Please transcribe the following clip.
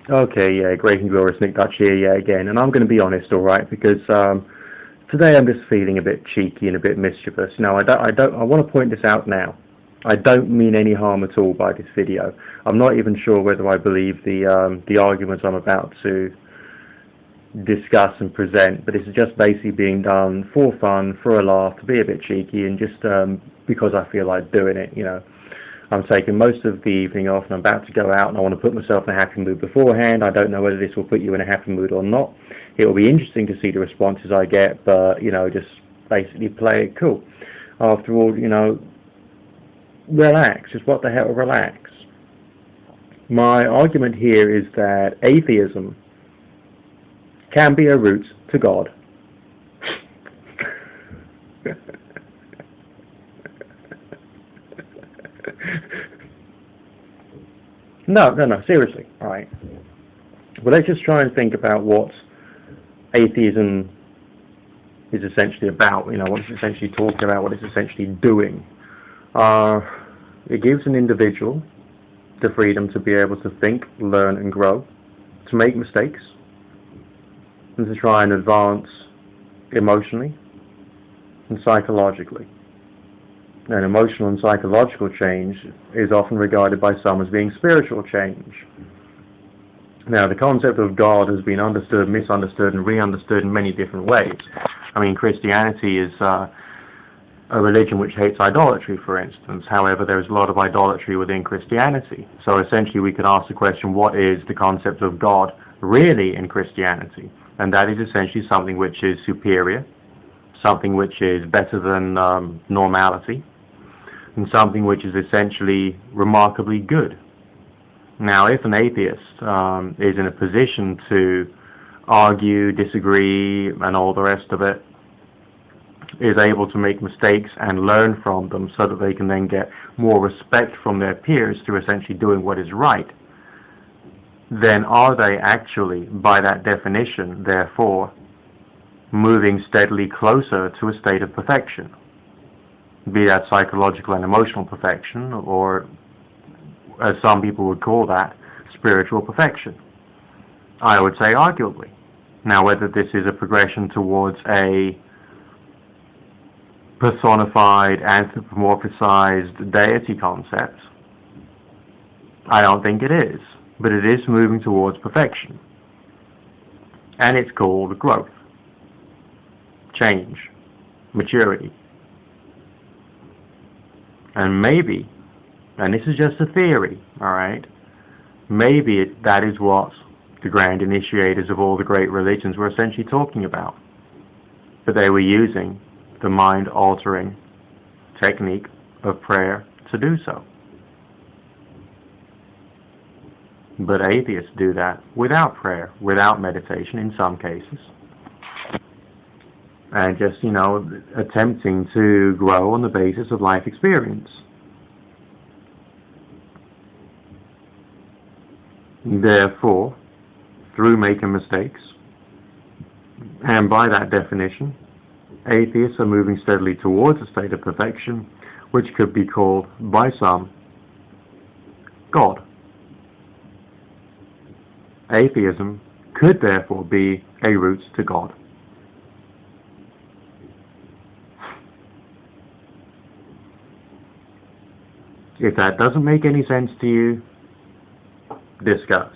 Okay, yeah, great and glorious Nick Dutch here, yeah, again. And I'm going to be honest, all right, because today I'm just feeling a bit cheeky and a bit mischievous. Now, I want to point this out now. I don't mean any harm at all by this video. I'm not even sure whether I believe the arguments I'm about to discuss and present, but this is just basically being done for fun, for a laugh, to be a bit cheeky, and just because I feel like doing it, you know. I'm taking most of the evening off and I'm about to go out and I want to put myself in a happy mood beforehand. I don't know whether this will put you in a happy mood or not. It will be interesting to see the responses I get, but, you know, just basically play it cool. After all, you know, relax. Just what the hell, relax. My argument here is that atheism can be a route to God. No, seriously, alright. Well, let's just try and think about what atheism is essentially about, you know, what it's essentially talking about, what it's essentially doing. It gives an individual the freedom to be able to think, learn and grow, to make mistakes, and to try and advance emotionally and psychologically. And emotional and psychological change is often regarded by some as being spiritual change. Now, the concept of God has been understood, misunderstood, and re-understood in many different ways. I mean, Christianity is a religion which hates idolatry, for instance. However, there is a lot of idolatry within Christianity. So essentially, we could ask the question, what is the concept of God really in Christianity? And that is essentially something which is superior, something which is better than normality, and something which is essentially remarkably good. Now, if an atheist is in a position to argue, disagree, and all the rest of it, is able to make mistakes and learn from them so that they can then get more respect from their peers through essentially doing what is right, then are they actually, by that definition, therefore, moving steadily closer to a state of perfection? Be that psychological and emotional perfection, or as some people would call that, spiritual perfection. I would say arguably. Now, whether this is a progression towards a personified, anthropomorphized deity concept, I don't think it is. But it is moving towards perfection. And it's called growth, change, maturity. And maybe, and this is just a theory, alright, maybe that is what the grand initiators of all the great religions were essentially talking about. But they were using the mind-altering technique of prayer to do so. But atheists do that without prayer, without meditation in some cases. And just, you know, attempting to grow on the basis of life experience. Therefore, through making mistakes, and by that definition, atheists are moving steadily towards a state of perfection, which could be called, by some, God. Atheism could therefore be a route to God. If that doesn't make any sense to you, discuss.